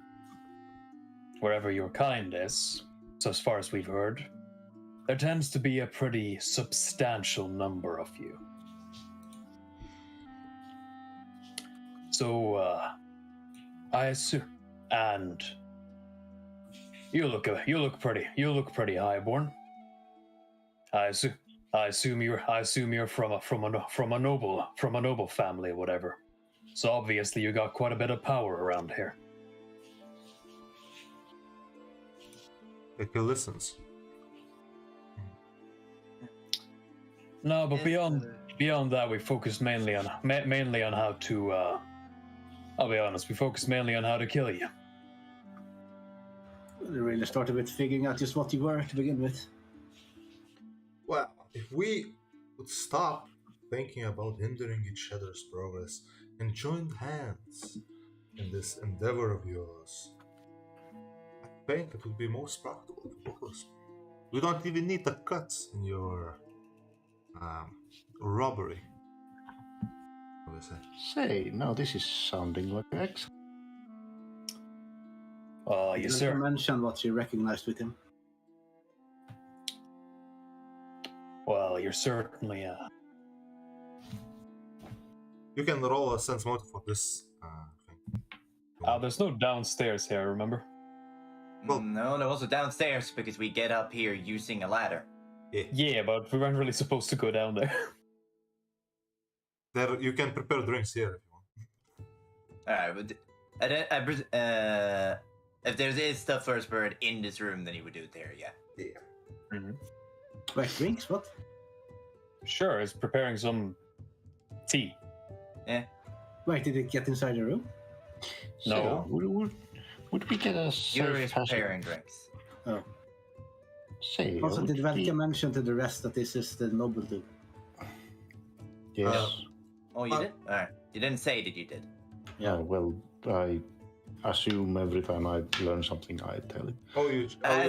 wherever your kind is, so as far as we've heard, there tends to be a pretty substantial number of you. So, I assume, and you look pretty highborn. I assume you're from a noble family or whatever. So obviously you got quite a bit of power around here. Like he listens. No, but beyond that, we focus mainly on how to. I'll be honest, we focus mainly on how to kill you. Well, it really started with figuring out just what you were to begin with. Well, if we would stop thinking about hindering each other's progress and join hands in this endeavor of yours, I think it would be most practical for both of us. We don't even need the cuts in your robbery. What was that? Say, now this is sounding like excellent. Yes, Did sir. you mention what you recognized with him? Well, you're certainly. You can roll a sense motive for this thing. There's no downstairs here. Remember? Well- No, there was a downstairs because we get up here using a ladder. Yeah, but we weren't really supposed to go down there. There, you can prepare drinks here if you want. Alright, if there's stuff first bird in this room, then he would do it there, yeah. Yeah. Mm-hmm. Wait, drinks? What? Sure, it's preparing some tea. Wait, did it get inside the room? No. So, would we get a Yuri is safe passage? preparing drinks. Oh. Say, Also, would did Velka we- mention to the rest that this is the noble dude? Yes. Oh, you did? Alright. You didn't say that you did. Yeah, well, I assume every time I learn something, I tell it. Oh, you. If I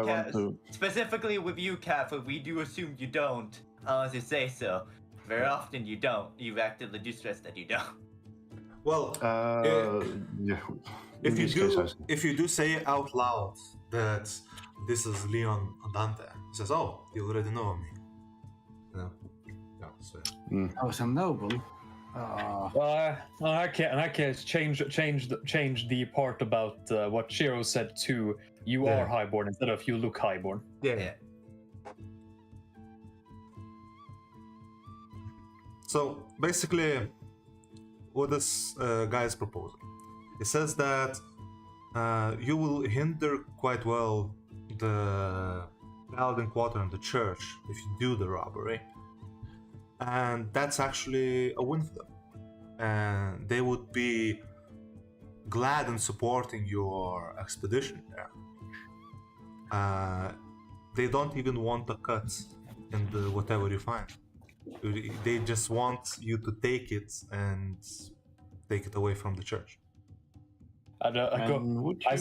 want to... Specifically with you, Kafe, we do assume you don't, unless you say so. Very often you don't. You actively do stress that you don't. Well, yeah. if In you this case, do, if you do say out loud that this is Leon Dante, he says, "Oh, you already know me." You know? Yeah. So. Oh, so noble. Well, I can't change the part about what Shiro said to you Yeah. are highborn instead of you look highborn. Yeah. So basically, what this guy is proposing, it says that you will hinder quite well the Paladin Quarter and the church if you do the robbery, and that's actually a win for them, and they would be glad in supporting your expedition there. They don't even want a cut in the whatever you find. They just want you to take it and take it away from the church. I would you...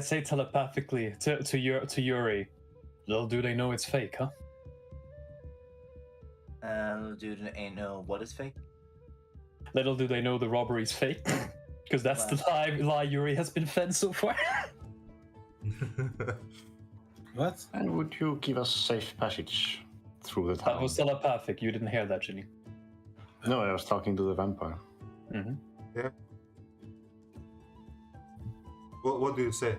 say telepathically to Yuri. Little do they know it's fake, huh? Dude, ain't know what is fake. Little do they know the robbery's fake, because that's the lie Yuri has been fed so far. What? And would you give us safe passage through the That town? was telepathic. You didn't hear that, Ginny. No, I was talking to the vampire. Mm-hmm. Yeah. What do you say?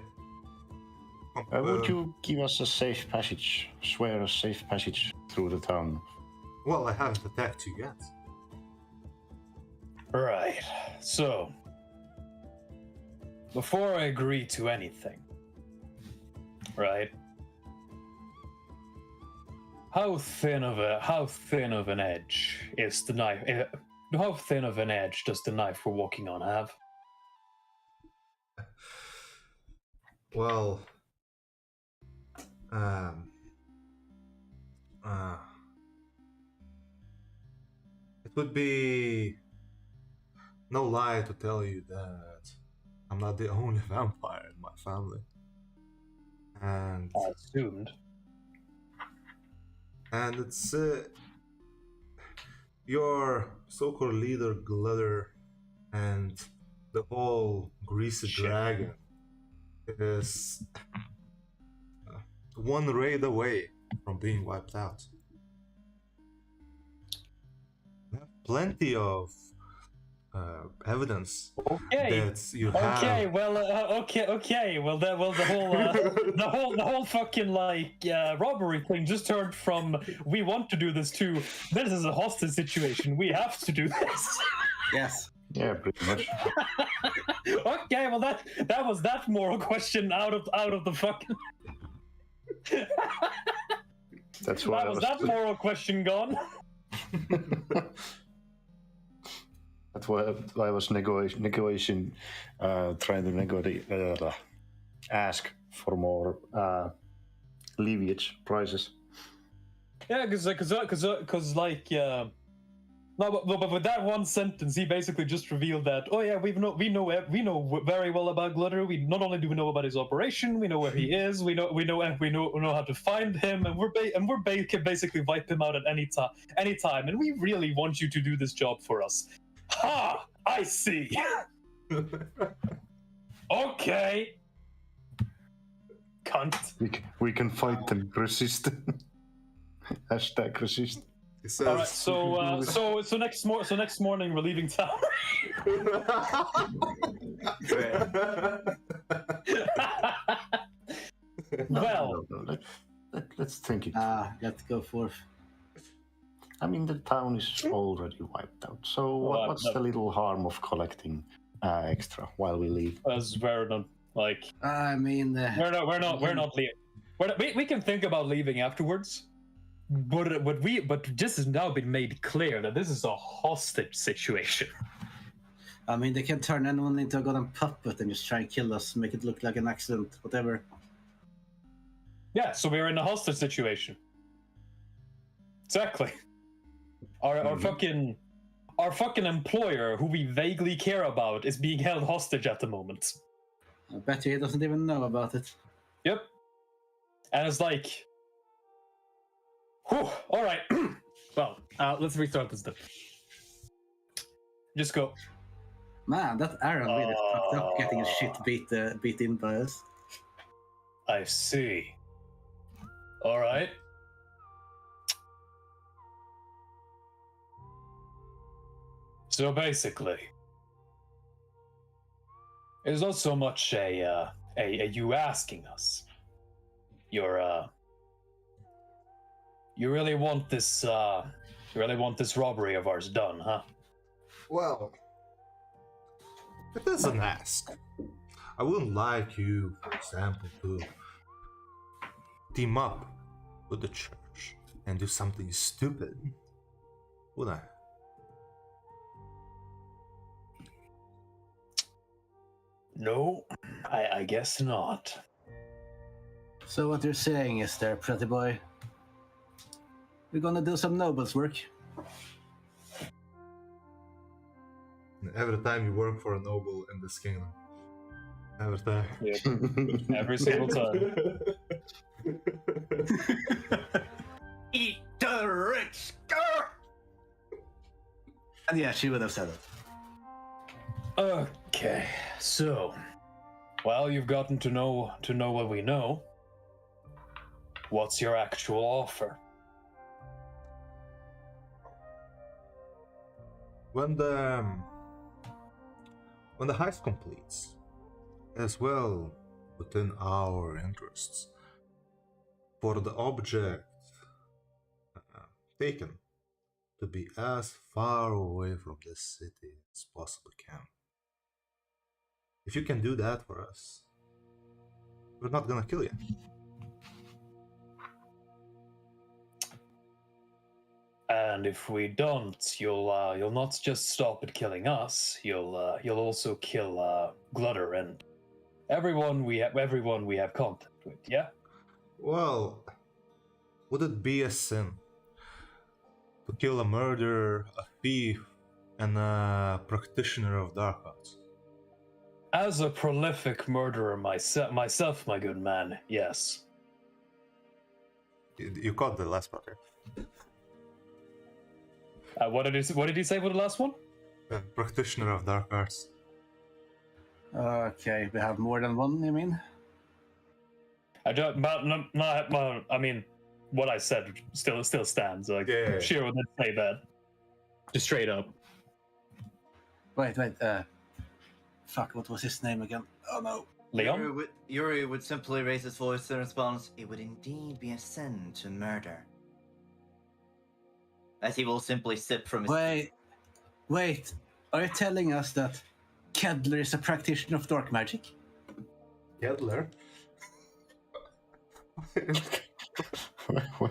Would you give us a safe passage? Swear a safe passage through the town. Well, I haven't attacked you yet. Right. So, before I agree to anything, right? How thin of an edge is the knife? How thin of an edge does the knife we're walking on have? Well, it would be no lie to tell you that I'm not the only vampire in my family, and I assumed. it's your so-called leader Glitter and the whole greasy Shit. dragon is one raid away from being wiped out. We have plenty of evidence Okay. that you have. Okay. Well. Okay. Well, the whole fucking robbery thing just turned from we want to do this to this is a hostage situation. We have to do this. Yes. Yeah, pretty much. Okay. Well, that was that moral question out of the fucking. That's why that moral question gone. That's why I was negotiation, trying to negotiate, ask for more alleviate prices. Yeah, because no, but with that one sentence, he basically just revealed that. Oh yeah, we know very well about Glitter. We not only do we know about his operation, we know where he is. We know how to find him, and can basically wipe him out at any time. And we really want you to do this job for us. Ha! I see. Okay. Cunt. We can fight them. Resist. Hashtag resist. He says, All right. So next morning we're leaving town. Well, No. Let's think it. Let's go forth. I mean, the town is already wiped out. So Well, what's no. the little harm of collecting extra while we leave? as we're not like I mean, we're not leaving. We can think about leaving afterwards. But this has now been made clear that this is a hostage situation. I mean, they can turn anyone into a goddamn puppet and just try and kill us, make it look like an accident, whatever. Yeah, so we're in a hostage situation. Exactly. Our fucking employer, who we vaguely care about, is being held hostage at the moment. I bet you he doesn't even know about it. Yep. And it's like, whew, all right. Well, let's restart this then. Just go. Man, that Aaron really fucked up getting his shit beat in by us. I see. All right. So basically, it's not so much a you asking us. You really want this robbery of ours done, huh? well, it is an ask. I wouldn't like you, for example, to team up with the church and do something stupid, would I? No, I guess not. So what you're saying is there, pretty boy? We're gonna do some nobles work. Every time you work for a noble in this kingdom. Every time. Yep. Every single time. Eat the rich girl! And yeah, she would have said it. Okay, so Well, you've gotten to know what we know. What's your actual offer? When the heist completes, as well within our interests, for the object taken to be as far away from this city as possibly can. If you can do that for us, we're not gonna kill you. And if we don't, you'll not just stop at killing us. You'll also kill Glutter and everyone we have contact with. Yeah. Well, would it be a sin to kill a murderer, a thief, and a practitioner of dark arts? As a prolific murderer myself, my good man, yes. You caught the last part, right? What did he say for the last one? Practitioner of dark arts. Okay, we have more than one, you mean? I don't, but no, I mean, what I said still stands. Like, Yeah. Shiro didn't say that. Just straight up. Wait, fuck, what was his name again? Oh no. Leon? Yuri would simply raise his voice in response, "It would indeed be a sin to murder." As he will simply sip from his... Wait, are you telling us that Kedler is a practitioner of dark magic? Kedler?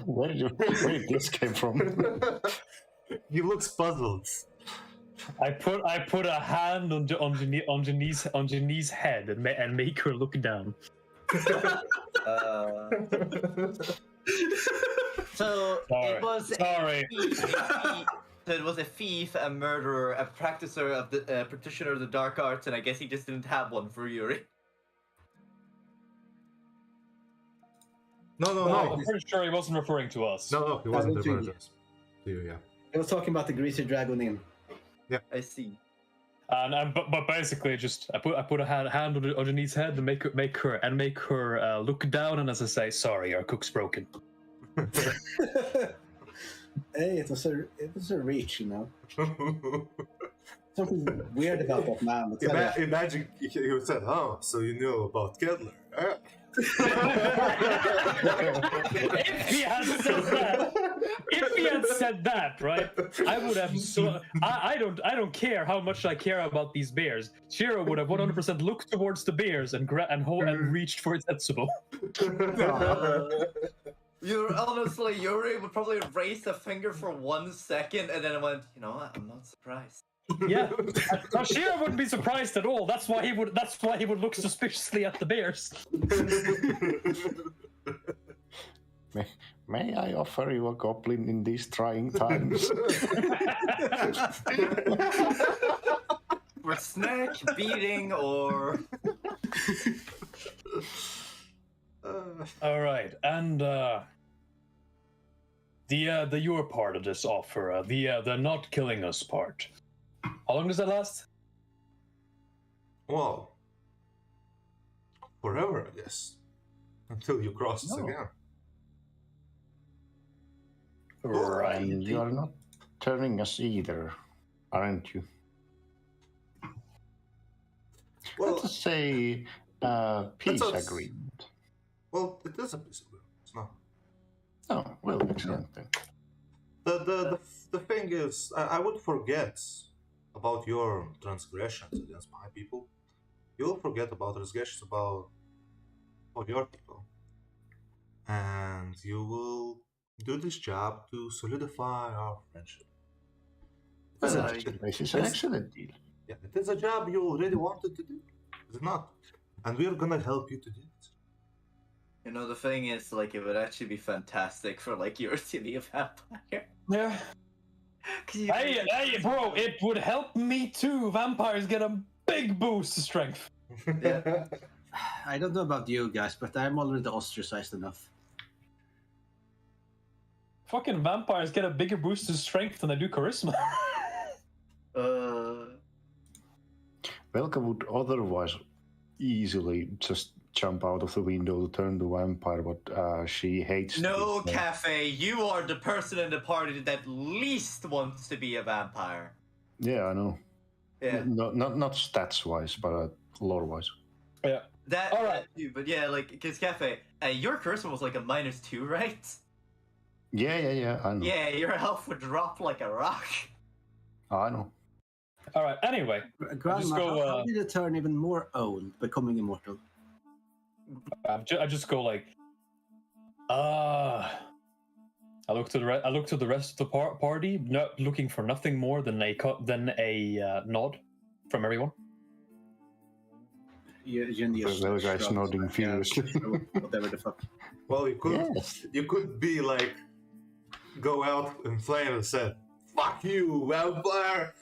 Where did this came from? He looks puzzled. I put a hand on Janice's head and make her look down. So Sorry. it was Sorry. So it was a thief, a murderer, a practitioner of the dark arts, and I guess he just didn't have one for Yuri. No. I'm pretty sure he wasn't referring to us. No, he wasn't don't referring think- to you, yeah. I was talking about the greasy dragon in. I see. But basically, just I put a hand on Janice's head to make her look down, and as I say, sorry, our cook's broken. Hey, it was a reach, you know. Something weird about that man. Imagine he said, "Oh, so you knew about Kedler?" If he had said that, right, I would have. I don't care how much I care about these bears. Shiro would have 100% looked towards the bears and reached for his Etsubo. Yuri would probably raise a finger for 1 second and then went, "You know what? I'm not surprised." Yeah, Shiro wouldn't be surprised at all. That's why he would look suspiciously at the bears. May I offer you a goblin in these trying times? For snack, beating, or... All right, and the your part of this offer, the not killing us part. How long does that last? Well, forever, I guess. Until you cross us again. Right. And you are not turning us either, aren't you? Well, Let's say peace us- agreement. well, it is a piece of agreement. It's not. Oh, well, excellent then. The thing is, I would forget about your transgressions against my people. You'll forget about transgressions about your people. And you will do this job to solidify our friendship. Well, Sorry. this is an excellent deal. Yeah, it is a job you already wanted to do. Is it not? And we're gonna help you to do it. You know, the thing is, like, it would actually be fantastic for, like, Yuri to be a vampire. Yeah. Hey, bro, it would help me too. Vampires get a big boost to strength. Yeah. I don't know about you guys, but I'm already ostracized enough. Fucking vampires get a bigger boost to strength than they do charisma. Velka would otherwise easily just jump out of the window to turn the vampire, but she hates. No, this, Kafe, you are the person in the party that least wants to be a vampire. Yeah, I know. Yeah. Not stats wise, but lore wise. Yeah. That, All right. too, but yeah, like, because Kafe, your charisma was like a -2, right? Yeah, I know. Yeah, your health would drop like a rock. I know. All right. Anyway, Grandma, just go, how did it turn even more old, becoming immortal? I just go like, I look to the rest of the party, not looking for nothing more than a nod from everyone. You The other guy's nodding furiously. Whatever the fuck. Well, you could be like, go out in flame and said, "Fuck you, vampire."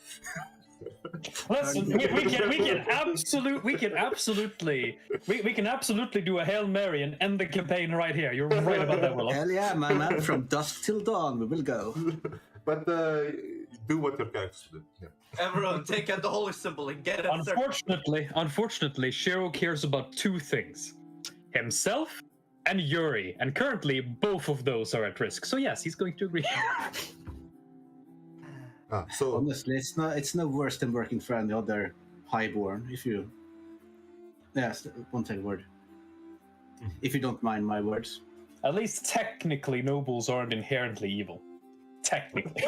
Listen, we can absolutely do a Hail Mary and end the campaign right here. You're right about that, Willow. Hell yeah, man. From dusk till dawn, we will go. But do what your characters do. Yeah. Everyone, take out the holy symbol and get it. Unfortunately, Shiro cares about two things: himself and Yuri, and currently both of those are at risk. So yes, he's going to agree. So Honestly, it's no worse than working for any other highborn. If you, yes, won't say a word. If you don't mind my words. At least technically, nobles aren't inherently evil. Technically.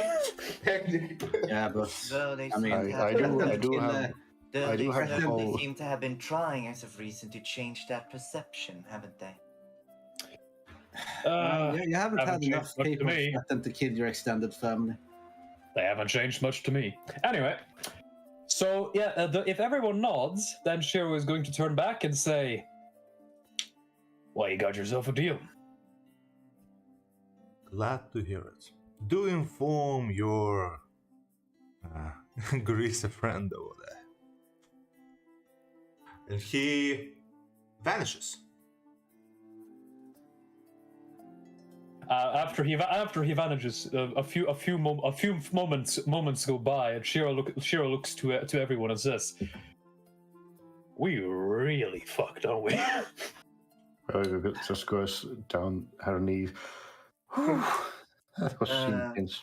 Yeah, but Though they I mean, I do have. I do have they all- seem to have been trying as of recent to change that perception, haven't they? you haven't had haven't enough changed much to people me. threaten to kill your extended family. They haven't changed much to me. Anyway, so yeah, if everyone nods, then Shiro is going to turn back and say, "Well, you got yourself a deal." glad to hear it. Do inform your greasy friend over there. And he vanishes. After he vanishes, a few moments go by, and Shiro looks to everyone and says, "We really fucked, don't we?" Just goes down her knees. That was intense.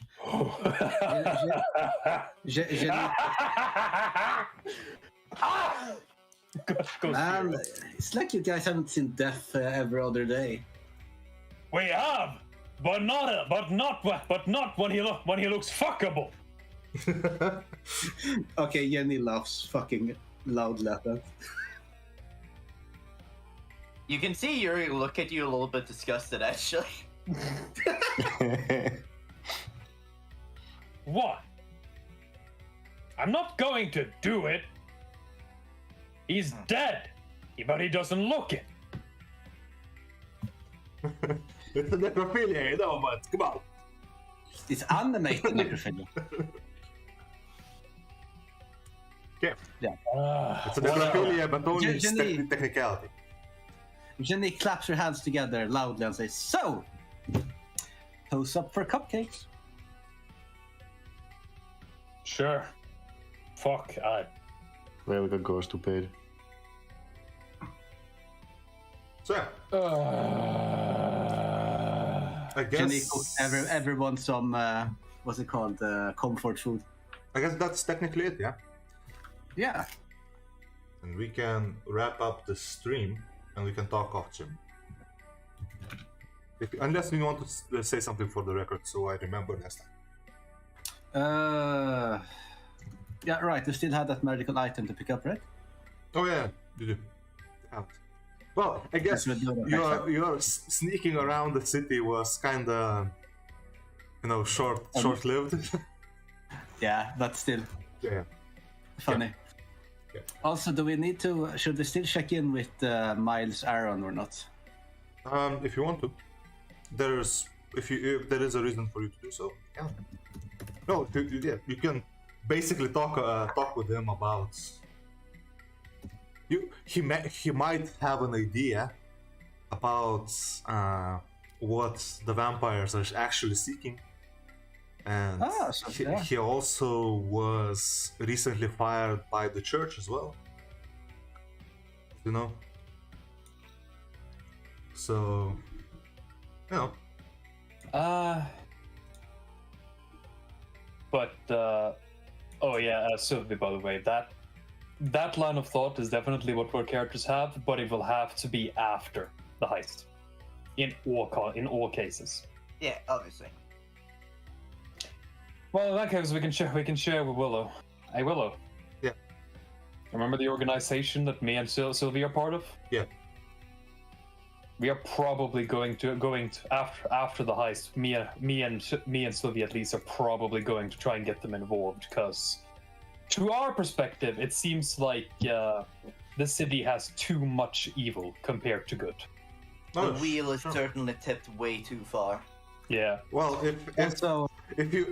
Man, it's like you guys haven't seen death every other day. We have, but not when he looks fuckable. Okay, Jenny laughs fucking loudly at that. You can see Yuri look at you a little bit disgusted, actually. What? I'm not going to do it. He's dead, but he doesn't look it. It's a necrophilia, you know, but come on. It's animated necrophilia. Okay. Yeah. It's a necrophilia, but only Jenny- technicality. Jenny claps her hands together loudly and says, "So, toast up for cupcakes." Sure. Fuck. Velga goes to bed. So yeah, I guess Jenny cooks everyone some, what's it called, comfort food. I guess that's technically it, yeah. Yeah. And we can wrap up the stream, and we can talk off Jim. Unless you want to say something for the record, so I remember next time. Yeah, right. You still have that magical item to pick up, right? Oh yeah, you do. Out. Well, I guess Yes, we'll do that. your sneaking around the city was kind of, short-lived. Yeah, but still Yeah. funny. Yeah. Also, should we still check in with Miles Aaron or not? If you want to, if there is a reason for you to do so, yeah. No, you can basically talk with him about. He might have an idea about what the vampires are actually seeking, and he also was recently fired by the church as well you know. So, you know. Oh yeah, Sylvi, by the way, that line of thought is definitely what our characters have, but it will have to be after the heist, in all cases. Yeah, obviously. Well, in that case, we can share with Willow. Hey, Willow. Yeah. Remember the organization that me and Sylvie are part of? Yeah. We are probably going to after the heist. Me and Sylvie at least are probably going to try and get them involved, because to our perspective, it seems like the city has too much evil compared to good. The wheel is certainly tipped way too far. Yeah. Well, if you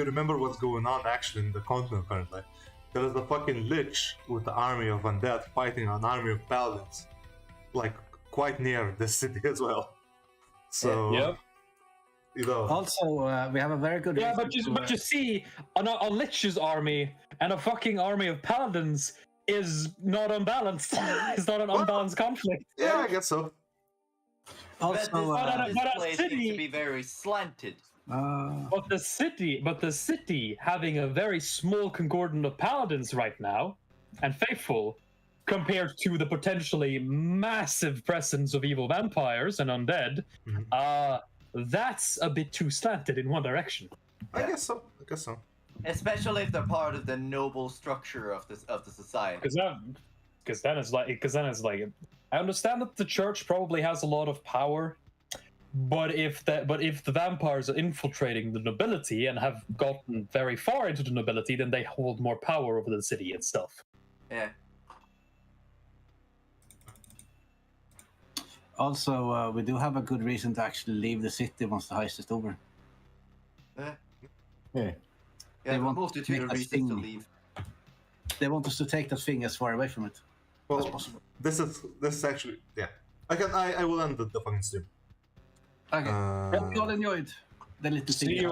remember what's going on actually in the continent currently, there is a fucking lich with the army of undead fighting an army of paladins, like quite near the city as well. So, Yep. You know. Also, we have a very good. Yeah, but you see, a lich's army and a fucking army of paladins is not unbalanced. It's not an unbalanced conflict. Yeah, I guess so. Also, this place seems to be very slanted. But the city having a very small concordant of paladins right now, and faithful, compared to the potentially massive presence of evil vampires and undead, that's a bit too slanted in one direction. I guess so. Especially if they're part of the noble structure of the society. Because then it's like, I understand that the church probably has a lot of power, but if the vampires are infiltrating the nobility and have gotten very far into the nobility, then they hold more power over the city itself. Yeah. Also, we do have a good reason to actually leave the city once the heist is over. Yeah. Yeah, They want multitude to of make us reasons to think. leave. They want us to take that thing as far away from it as Well, possible. this is actually I will end the fucking stream. Okay. Hope you all enjoyed the little See thing. you